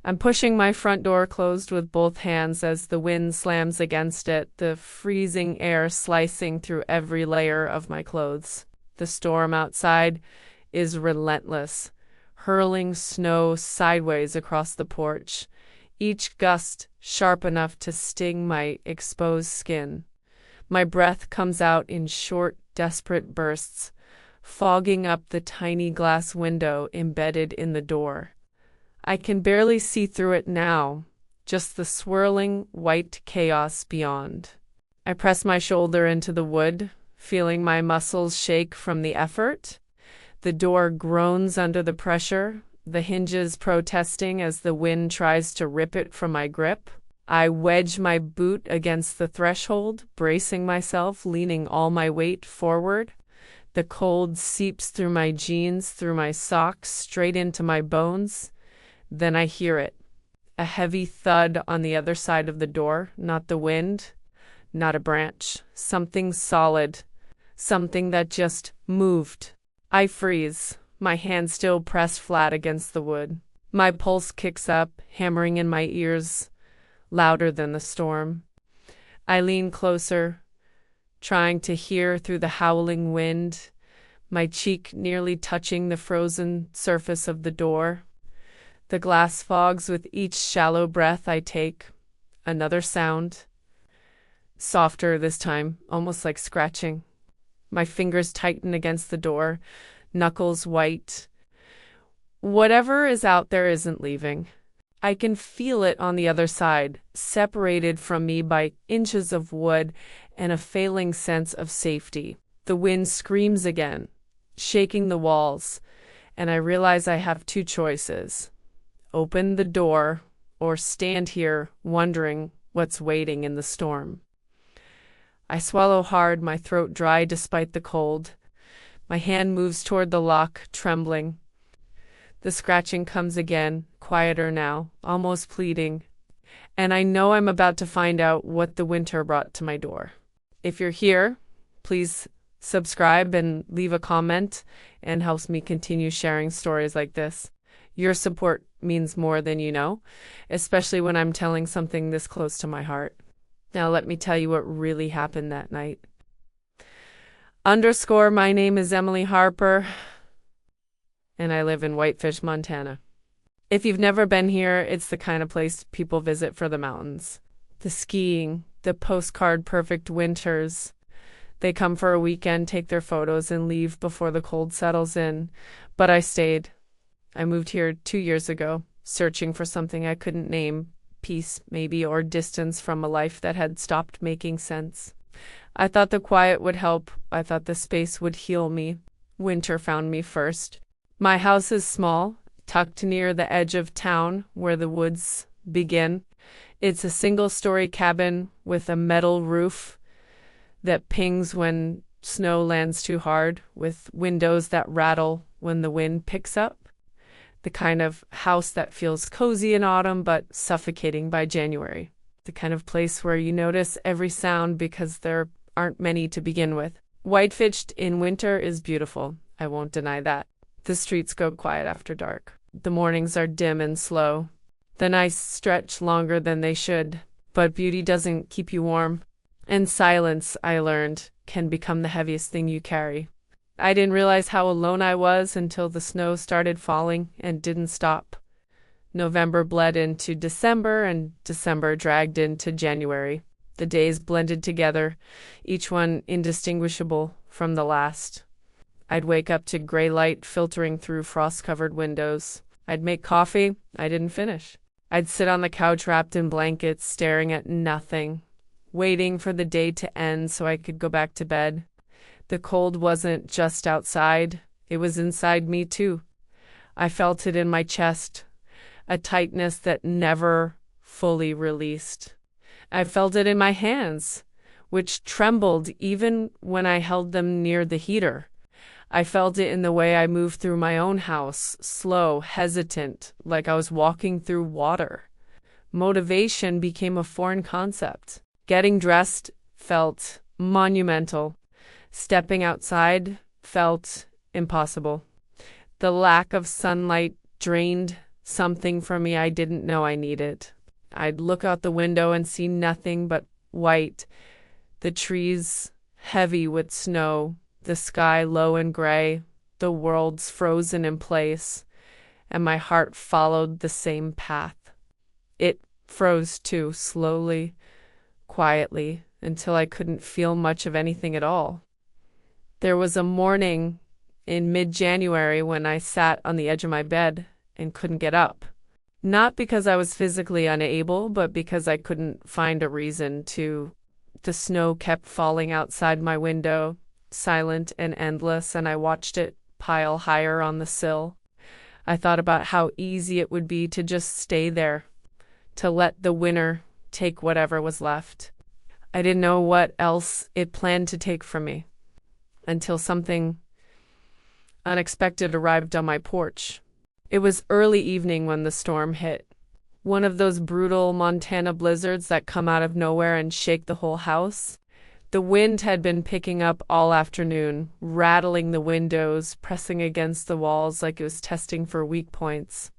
I'm pushing my front door closed with both hands as the wind slams against it, the freezing air slicing through every layer of my clothes. The storm outside is relentless, hurling snow sideways across the porch, each gust sharp enough to sting my exposed skin. My breath comes out in short, desperate bursts, fogging up the tiny glass window embedded in the door. I can barely see through it now, just the swirling white chaos beyond. I press my shoulder into the wood, feeling my muscles shake from the effort. The door groans under the pressure, the hinges protesting as the wind tries to rip it from my grip. I wedge my boot against the threshold, bracing myself, leaning all my weight forward. The cold seeps through my jeans, through my socks, straight into my bones. Then I hear it, a heavy thud on the other side of the door, not the wind, not a branch, something solid, something that just moved. I freeze, my hand still pressed flat against the wood. My pulse kicks up, hammering in my ears, louder than the storm. I lean closer, trying to hear through the howling wind, my cheek nearly touching the frozen surface of the door. The glass fogs with each shallow breath I take. Another sound. Softer this time, almost like scratching. My fingers tighten against the door, knuckles white. Whatever is out there isn't leaving. I can feel it on the other side, separated from me by inches of wood and a failing sense of safety. The wind screams again, shaking the walls, and I realize I have two choices. Open the door or stand here wondering what's waiting in the storm. I swallow hard, my throat dry despite the cold. My hand moves toward the lock, trembling. The scratching comes again, quieter now, almost pleading. And I know I'm about to find out what the winter brought to my door. If you're here, please subscribe and leave a comment, and helps me continue sharing stories like this. Your support means more than you know, especially when I'm telling something this close to my heart. Now let me tell you what really happened that night. My name is Emily Harper, and I live in Whitefish, Montana. If you've never been here, it's the kind of place people visit for the mountains. The skiing, the postcard perfect winters. They come for a weekend, take their photos, and leave before the cold settles in. But I stayed. I moved here 2 years ago, searching for something I couldn't name, peace maybe, or distance from a life that had stopped making sense. I thought the quiet would help. I thought the space would heal me. Winter found me first. My house is small, tucked near the edge of town where the woods begin. It's a single-story cabin with a metal roof that pings when snow lands too hard, with windows that rattle when the wind picks up. The kind of house that feels cozy in autumn but suffocating by January. The kind of place where you notice every sound because there aren't many to begin with. Whitefish in winter is beautiful. I won't deny that. The streets go quiet after dark. The mornings are dim and slow. The nights stretch longer than they should. But beauty doesn't keep you warm. And silence, I learned, can become the heaviest thing you carry. I didn't realize how alone I was until the snow started falling and didn't stop. November bled into December, and December dragged into January. The days blended together, each one indistinguishable from the last. I'd wake up to gray light filtering through frost-covered windows. I'd make coffee. I didn't finish. I'd sit on the couch wrapped in blankets, staring at nothing, waiting for the day to end so I could go back to bed. The cold wasn't just outside. It was inside me, too. I felt it in my chest, a tightness that never fully released. I felt it in my hands, which trembled even when I held them near the heater. I felt it in the way I moved through my own house, slow, hesitant, like I was walking through water. Motivation became a foreign concept. Getting dressed felt monumental. Stepping outside felt impossible. The lack of sunlight drained something from me I didn't know I needed. I'd look out the window and see nothing but white, the trees heavy with snow, the sky low and gray, the world's frozen in place, and my heart followed the same path. It froze too, slowly, quietly, until I couldn't feel much of anything at all. There was a morning in mid-January when I sat on the edge of my bed and couldn't get up. Not because I was physically unable, but because I couldn't find a reason to. The snow kept falling outside my window, silent and endless, and I watched it pile higher on the sill. I thought about how easy it would be to just stay there, to let the winter take whatever was left. I didn't know what else it planned to take from me, until something unexpected arrived on my porch. It was early evening when the storm hit. One of those brutal Montana blizzards that come out of nowhere and shake the whole house. The wind had been picking up all afternoon, rattling the windows, pressing against the walls like it was testing for weak points.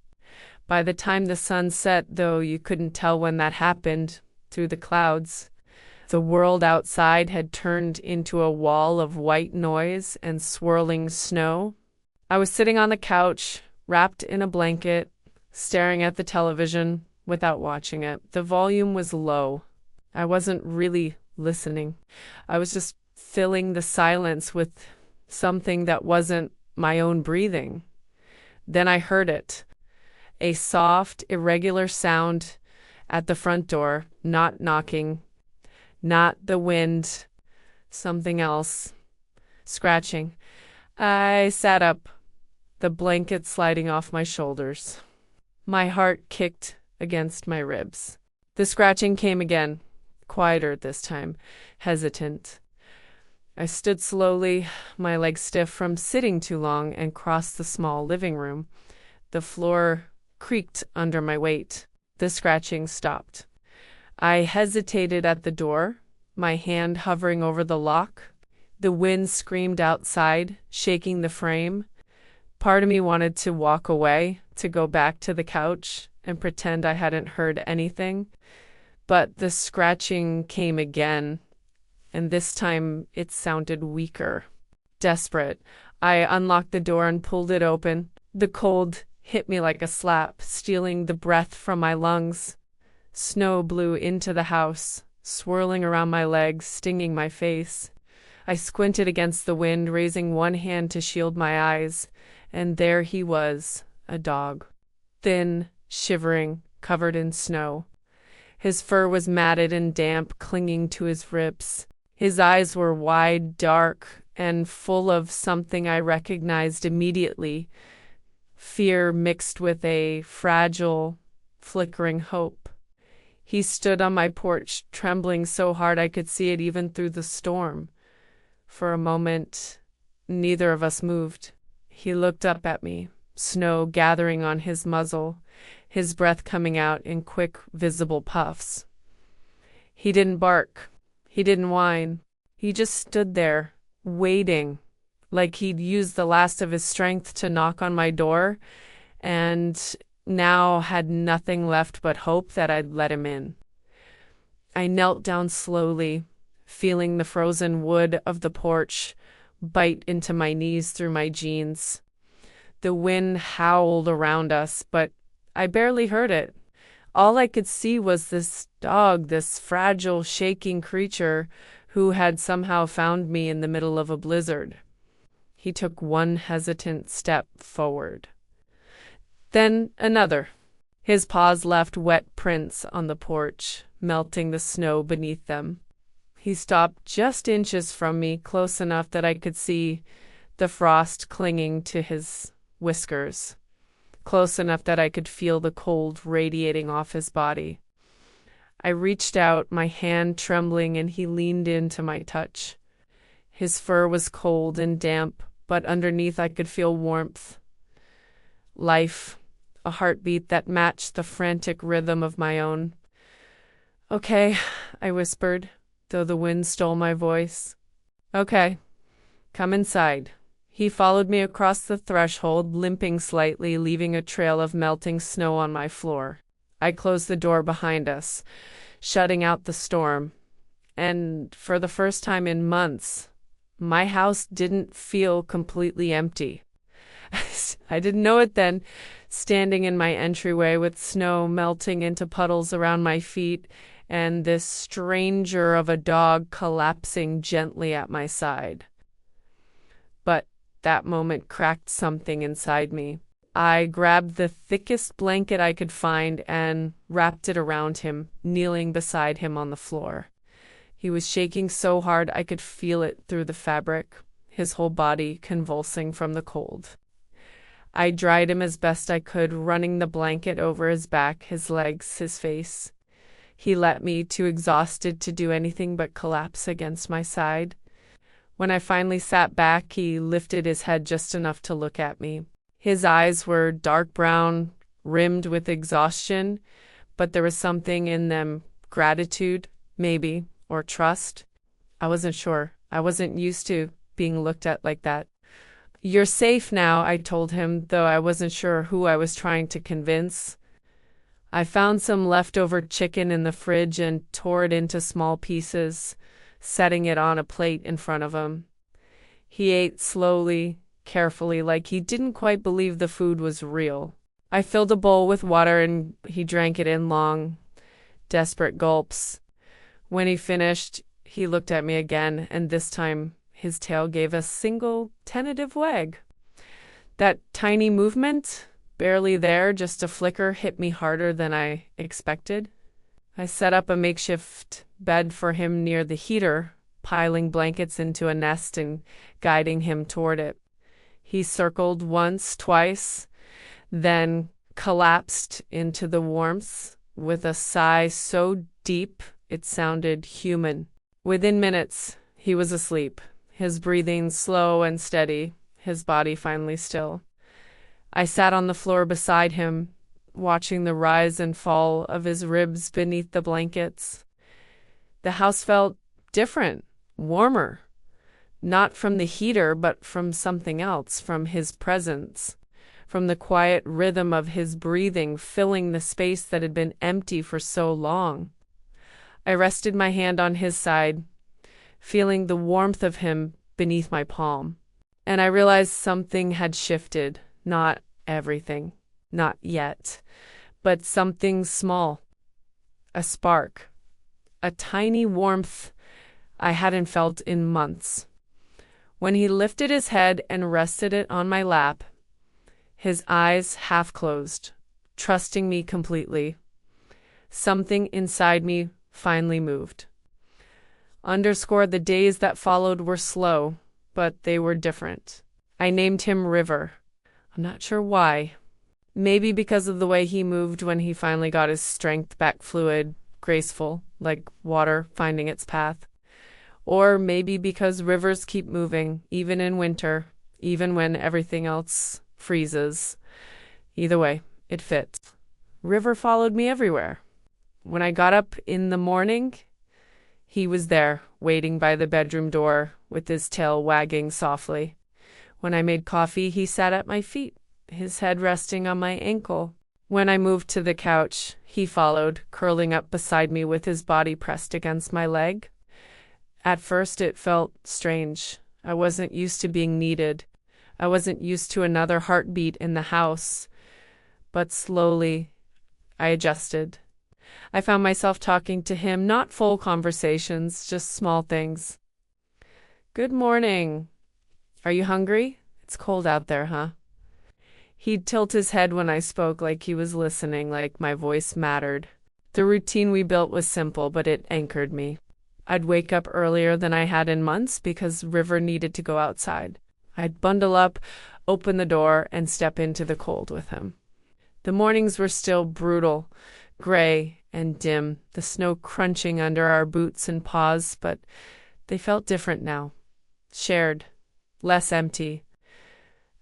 By the time the sun set, though you couldn't tell when that happened, through the clouds, the world outside had turned into a wall of white noise and swirling snow. I was sitting on the couch, wrapped in a blanket, staring at the television without watching it. The volume was low. I wasn't really listening. I was just filling the silence with something that wasn't my own breathing. Then I heard it. A soft, irregular sound at the front door, not knocking, not the wind, something else, scratching. I sat up, the blanket sliding off my shoulders. My heart kicked against my ribs. The scratching came again, quieter this time, hesitant. I stood slowly, my legs stiff from sitting too long, and crossed the small living room. The floor creaked under my weight. The scratching stopped. I hesitated at the door, my hand hovering over the lock. The wind screamed outside, shaking the frame. Part of me wanted to walk away, to go back to the couch and pretend I hadn't heard anything. But the scratching came again, and this time it sounded weaker. Desperate, I unlocked the door and pulled it open. The cold hit me like a slap, stealing the breath from my lungs. Snow blew into the house, swirling around my legs, stinging my face. I squinted against the wind, raising one hand to shield my eyes, and there he was, a dog. Thin, shivering, covered in snow. His fur was matted and damp, clinging to his ribs. His eyes were wide, dark, and full of something I recognized immediately. Fear mixed with a fragile, flickering hope. He stood on my porch, trembling so hard I could see it even through the storm. For a moment, neither of us moved. He looked up at me, snow gathering on his muzzle, his breath coming out in quick, visible puffs. He didn't bark. He didn't whine. He just stood there, waiting, like he'd used the last of his strength to knock on my door, and now had nothing left but hope that I'd let him in. I knelt down slowly, feeling the frozen wood of the porch bite into my knees through my jeans. The wind howled around us, but I barely heard it. All I could see was this dog, this fragile, shaking creature who had somehow found me in the middle of a blizzard. He took one hesitant step forward. Then another. His paws left wet prints on the porch, melting the snow beneath them. He stopped just inches from me, close enough that I could see the frost clinging to his whiskers, close enough that I could feel the cold radiating off his body. I reached out, my hand trembling, and he leaned into my touch. His fur was cold and damp, but underneath I could feel warmth, life, a heartbeat that matched the frantic rhythm of my own. "Okay," I whispered, though the wind stole my voice. "Okay, come inside," He followed me across the threshold, limping slightly, leaving a trail of melting snow on my floor. I closed the door behind us, shutting out the storm. And for the first time in months, my house didn't feel completely empty. I didn't know it then, standing in my entryway with snow melting into puddles around my feet and this stranger of a dog collapsing gently at my side. But that moment cracked something inside me. I grabbed the thickest blanket I could find and wrapped it around him, kneeling beside him on the floor. He was shaking so hard I could feel it through the fabric, his whole body convulsing from the cold. I dried him as best I could, running the blanket over his back, his legs, his face. He let me, too exhausted to do anything but collapse against my side. When I finally sat back, he lifted his head just enough to look at me. His eyes were dark brown, rimmed with exhaustion, but there was something in them, gratitude, maybe, or trust. I wasn't sure. I wasn't used to being looked at like that. "You're safe now," I told him, though I wasn't sure who I was trying to convince. I found some leftover chicken in the fridge and tore it into small pieces, setting it on a plate in front of him. He ate slowly, carefully, like he didn't quite believe the food was real. I filled a bowl with water and he drank it in long, desperate gulps. When he finished, he looked at me again, and this time his tail gave a single, tentative wag. That tiny movement, barely there, just a flicker, hit me harder than I expected. I set up a makeshift bed for him near the heater, piling blankets into a nest and guiding him toward it. He circled once, twice, then collapsed into the warmth with a sigh so deep it sounded human. Within minutes, he was asleep, his breathing slow and steady, his body finally still. I sat on the floor beside him, watching the rise and fall of his ribs beneath the blankets. The house felt different, warmer, not from the heater, but from something else, from his presence, from the quiet rhythm of his breathing filling the space that had been empty for so long. I rested my hand on his side, feeling the warmth of him beneath my palm, and I realized something had shifted. Not everything, not yet, but something small, a spark, a tiny warmth I hadn't felt in months. When he lifted his head and rested it on my lap, his eyes half closed, trusting me completely, something inside me finally moved. The days that followed were slow, but they were different. I named him River. I'm not sure why. Maybe because of the way he moved when he finally got his strength back, fluid, graceful, like water finding its path. Or maybe because rivers keep moving, even in winter, even when everything else freezes. Either way, it fits. River followed me everywhere. When I got up in the morning, he was there, waiting by the bedroom door, with his tail wagging softly. When I made coffee, he sat at my feet, his head resting on my ankle. When I moved to the couch, he followed, curling up beside me with his body pressed against my leg. At first, it felt strange. I wasn't used to being needed. I wasn't used to another heartbeat in the house. But slowly, I adjusted. I found myself talking to him, not full conversations, just small things. "Good morning. Are you hungry? It's cold out there, huh?" He'd tilt his head when I spoke, like he was listening, like my voice mattered. The routine we built was simple, but it anchored me. I'd wake up earlier than I had in months because River needed to go outside. I'd bundle up, open the door, and step into the cold with him. The mornings were still brutal, gray and dim, the snow crunching under our boots and paws, but they felt different now. Shared, less empty.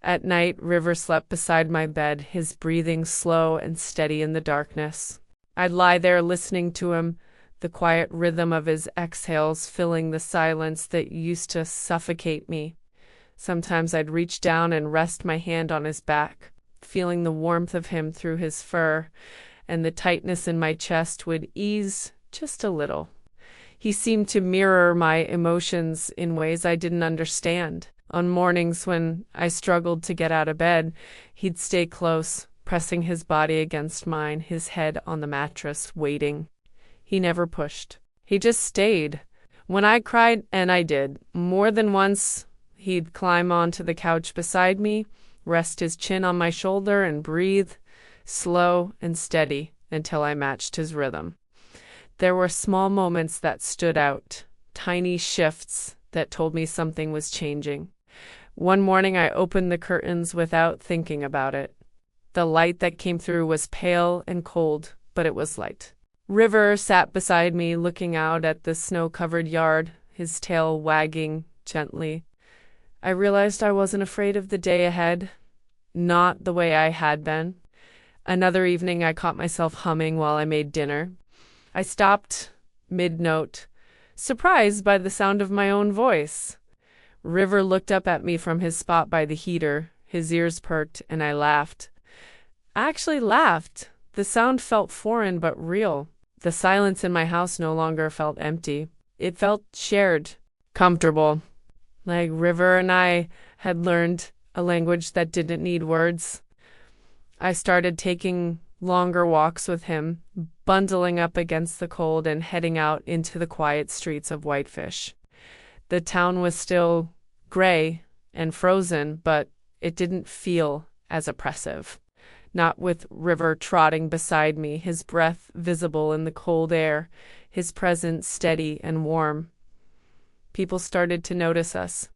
At night, River slept beside my bed, his breathing slow and steady in the darkness. I'd lie there listening to him, the quiet rhythm of his exhales filling the silence that used to suffocate me. Sometimes I'd reach down and rest my hand on his back, feeling the warmth of him through his fur, and the tightness in my chest would ease just a little. He seemed to mirror my emotions in ways I didn't understand. On mornings when I struggled to get out of bed, he'd stay close, pressing his body against mine, his head on the mattress, waiting. He never pushed. He just stayed. When I cried, and I did, more than once, he'd climb onto the couch beside me, rest his chin on my shoulder, and breathe, slow and steady, until I matched his rhythm. There were small moments that stood out, tiny shifts that told me something was changing. One morning I opened the curtains without thinking about it. The light that came through was pale and cold, but it was light. River sat beside me, looking out at the snow-covered yard, his tail wagging gently. I realized I wasn't afraid of the day ahead, not the way I had been. Another evening I caught myself humming while I made dinner. I stopped mid-note, surprised by the sound of my own voice. River looked up at me from his spot by the heater, his ears perked, and I laughed. I actually laughed. The sound felt foreign but real. The silence in my house no longer felt empty. It felt shared, comfortable, like River and I had learned a language that didn't need words. I started taking longer walks with him, bundling up against the cold and heading out into the quiet streets of Whitefish. The town was still gray and frozen, but it didn't feel as oppressive. Not with River trotting beside me, his breath visible in the cold air, his presence steady and warm. People started to notice us.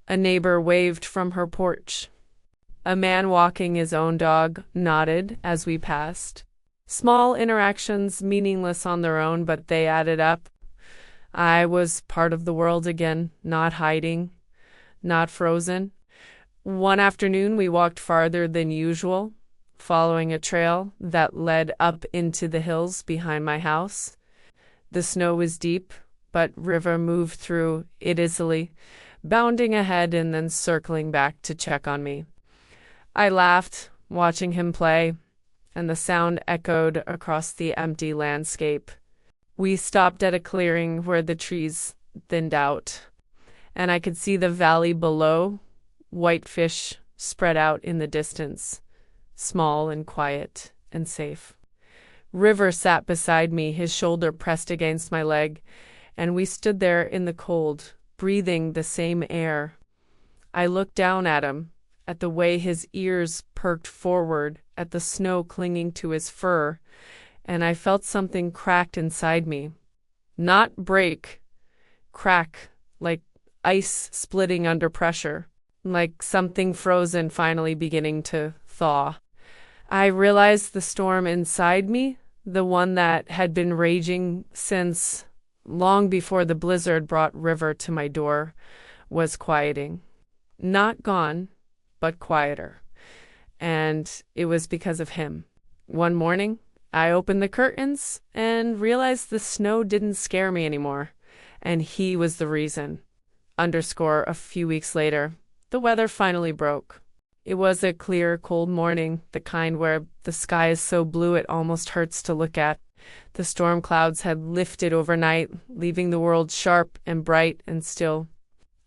A neighbor waved from her porch. A man walking his own dog nodded as we passed. Small interactions, meaningless on their own, but they added up. I was part of the world again, not hiding, not frozen. One afternoon we walked farther than usual, following a trail that led up into the hills behind my house. The snow was deep, but River moved through it easily, bounding ahead and then circling back to check on me. I laughed, watching him play, and the sound echoed across the empty landscape. We stopped at a clearing where the trees thinned out, and I could see the valley below, Whitefish spread out in the distance, small and quiet and safe. River sat beside me, his shoulder pressed against my leg, and we stood there in the cold, breathing the same air. I looked down at him, at the way his ears perked forward, at the snow clinging to his fur, and I felt something cracked inside me. Not break, crack, like ice splitting under pressure, like something frozen finally beginning to thaw. I realized the storm inside me, the one that had been raging since long before the blizzard brought River to my door, was quieting. Not gone, but quieter. And it was because of him. One morning, I opened the curtains and realized the snow didn't scare me anymore, and he was the reason. A few weeks later, the weather finally broke. It was a clear, cold morning, the kind where the sky is so blue it almost hurts to look at. The storm clouds had lifted overnight, leaving the world sharp and bright and still.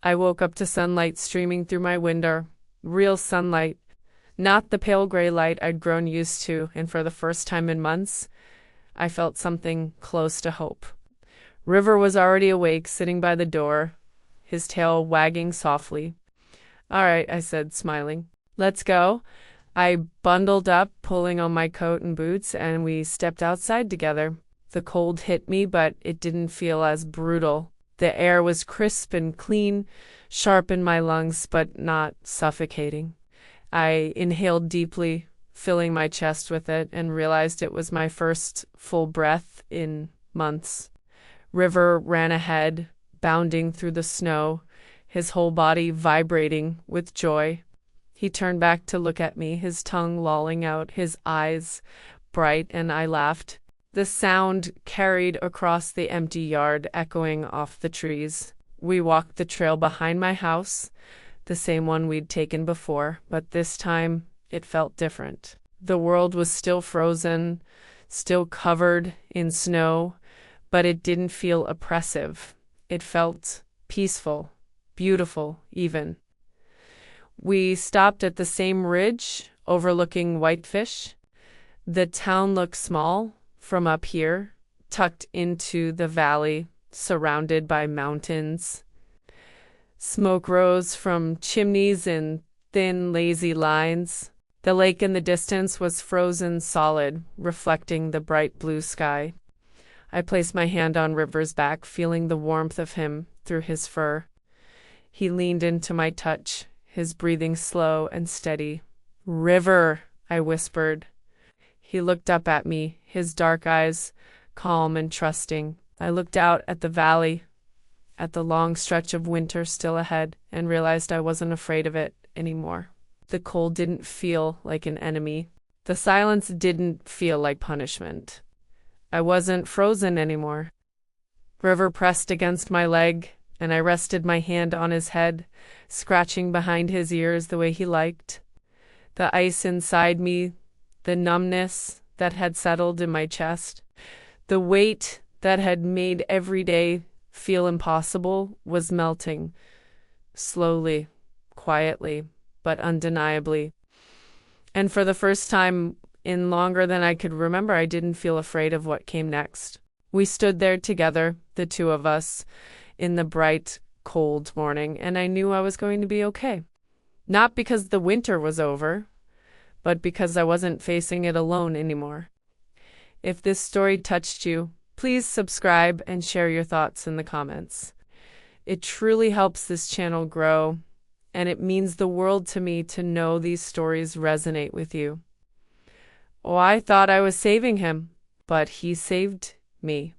I woke up to sunlight streaming through my window, real sunlight, not the pale gray light I'd grown used to, and for the first time in months, I felt something close to hope. River was already awake, sitting by the door, his tail wagging softly. "All right," I said, smiling. "Let's go." I bundled up, pulling on my coat and boots, and we stepped outside together. The cold hit me, but it didn't feel as brutal. The air was crisp and clean, sharp in my lungs, but not suffocating. I inhaled deeply, filling my chest with it, and realized it was my first full breath in months. River ran ahead, bounding through the snow, his whole body vibrating with joy. He turned back to look at me, his tongue lolling out, his eyes bright, and I laughed. The sound carried across the empty yard, echoing off the trees. We walked the trail behind my house, the same one we'd taken before, but this time it felt different. The world was still frozen, still covered in snow, but it didn't feel oppressive. It felt peaceful, beautiful, even. We stopped at the same ridge overlooking Whitefish. The town looked small from up here, tucked into the valley, surrounded by mountains. Smoke rose from chimneys in thin, lazy lines. The lake in the distance was frozen solid, reflecting the bright blue sky. I placed my hand on River's back, feeling the warmth of him through his fur. He leaned into my touch, his breathing slow and steady. "River," I whispered. He looked up at me, his dark eyes calm and trusting. I looked out at the valley, at the long stretch of winter still ahead, and realized I wasn't afraid of it anymore. The cold didn't feel like an enemy. The silence didn't feel like punishment. I wasn't frozen anymore. River pressed against my leg, and I rested my hand on his head, scratching behind his ears the way he liked. The ice inside me, the numbness that had settled in my chest, the weight that had made every day feel impossible was melting, slowly, quietly, but undeniably. And for the first time in longer than I could remember, I didn't feel afraid of what came next. We stood there together, the two of us, in the bright, cold morning, and I knew I was going to be okay. Not because the winter was over, but because I wasn't facing it alone anymore. If this story touched you, please subscribe and share your thoughts in the comments. It truly helps this channel grow, and it means the world to me to know these stories resonate with you. Oh, I thought I was saving him, but he saved me.